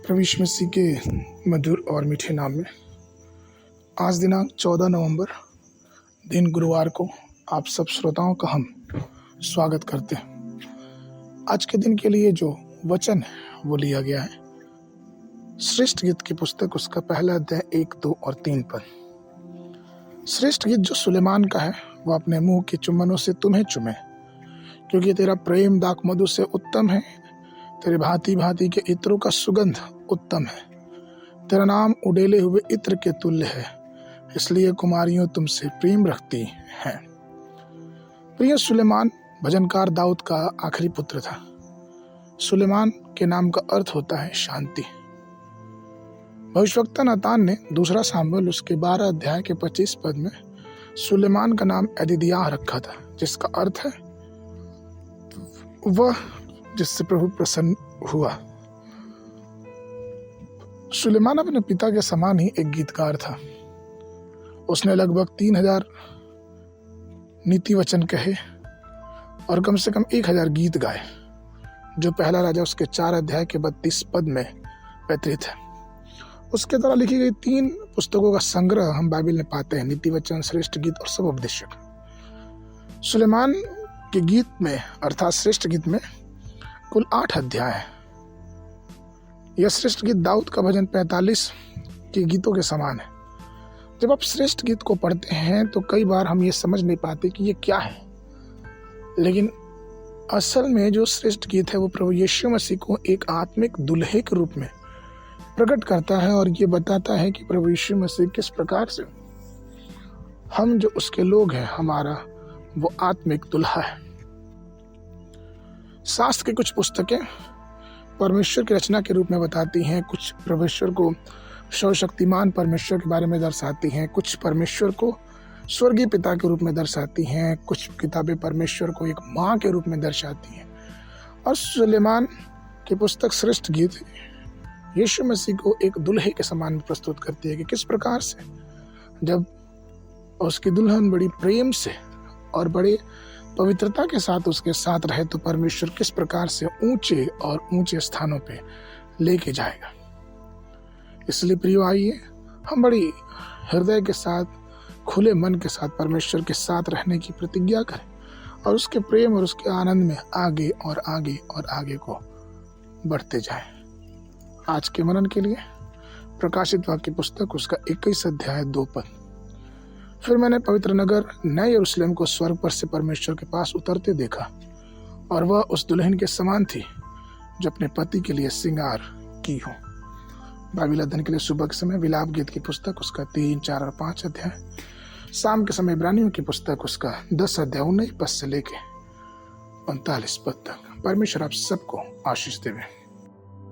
प्रभु यीशु मसीह के मधुर और मीठे नाम में आज दिनांक 14 नवंबर दिन गुरुवार को आप सब श्रोताओं का हम स्वागत करते हैं। आज के दिन के लिए जो वचन है वो लिया गया है श्रेष्ठ गीत की पुस्तक, उसका पहला अध्याय 1, 2 और 3 पद। श्रेष्ठ गीत जो सुलेमान का है वह अपने मुंह के चुम्बनों से तुम्हें चुमे, क्योंकि तेरा प्रेम दाख मधु से उत्तम है, तेरे भांति भांति के इत्रों का सुगंध उत्तम है। तेरा नाम उडेले हुए इत्र के तुल्य है, इसलिए कुमारियों तुमसे प्रेम रखती हैं। प्रिय सुलेमान भजनकार दाऊद का आखिरी पुत्र था। सुलेमान के नाम का अर्थ होता है शांति। भविष्यवक्ता नातान ने दूसरा सामुएल उसके 12 अध्याय के 25 पद में सुलेमान का नाम एदिदयाह रखा था, जिसका अर्थ है वह जिससे प्रभु प्रसन्न हुआ। सुलेमान अपने पिता के समान ही एक गीतकार था। उसने लगभग 3000 नीति वचन कहे और कम से कम 1000 गीत गाए, जो पहला राजा उसके 4 अध्याय के 32 पद में पैतृत है। उसके द्वारा लिखी गई 3 पुस्तकों का संग्रह हम बाइबल में पाते हैं, नीति वचन, श्रेष्ठ गीत और सब उपदेशक। सुलेमान के गीत में अर्थात श्रेष्ठ गीत में कुल 8 अध्याय है। यह श्रेष्ठ गीत दाऊद का भजन 45 के गीतों के समान है। जब आप श्रेष्ठ गीत को पढ़ते हैं तो कई बार हम ये समझ नहीं पाते कि ये क्या है, लेकिन असल में जो श्रेष्ठ गीत है वो प्रभु यीशु मसीह को एक आत्मिक दुल्हे के रूप में प्रकट करता है और ये बताता है कि प्रभु यीशु मसीह किस प्रकार से हम जो उसके लोग हैं, हमारा वो आत्मिक दुल्हा है। शास्त्र की कुछ पुस्तकें परमेश्वर की रचना के रूप में बताती हैं, कुछ परमेश्वर को सर्वशक्तिमान परमेश्वर के बारे में दर्शाती हैं, कुछ परमेश्वर को स्वर्गीय पिता के रूप में दर्शाती हैं, कुछ किताबें परमेश्वर को एक माँ के रूप में दर्शाती हैं। और सुलेमान की पुस्तक श्रेष्ठ गीत यीशु मसीह को एक दुल्हे के समान प्रस्तुत करती है कि किस प्रकार से जब उसकी दुल्हन बड़ी प्रेम से और बड़े पवित्रता के साथ उसके साथ रहे तो परमेश्वर किस प्रकार से ऊंचे और ऊंचे स्थानों पे लेके जाएगा। इसलिए प्रियो, आइए हम बड़ी हृदय के साथ, खुले मन के साथ परमेश्वर के साथ रहने की प्रतिज्ञा करें और उसके प्रेम और उसके आनंद में आगे और आगे और आगे को बढ़ते जाएं। आज के मनन के लिए प्रकाशित वाक्य पुस्तक, उसका 21 अध्याय 2 पद। फिर मैंने पवित्र नगर नए यरूशलेम को स्वर्ग पर से परमेश्वर के पास उतरते देखा, और वह उस दुल्हन के समान थी जो अपने पति के लिए श्रृंगार की हो। बाइबल अध्ययन के लिए सुबह के समय विलाप गीत की पुस्तक, उसका 3, 4 और 5 अध्याय। शाम के समय इब्रानियों की पुस्तक, उसका 10 अध्याय 19 पद से लेके 39 पद तक। परमेश्वर आप सबको आशीष देवे।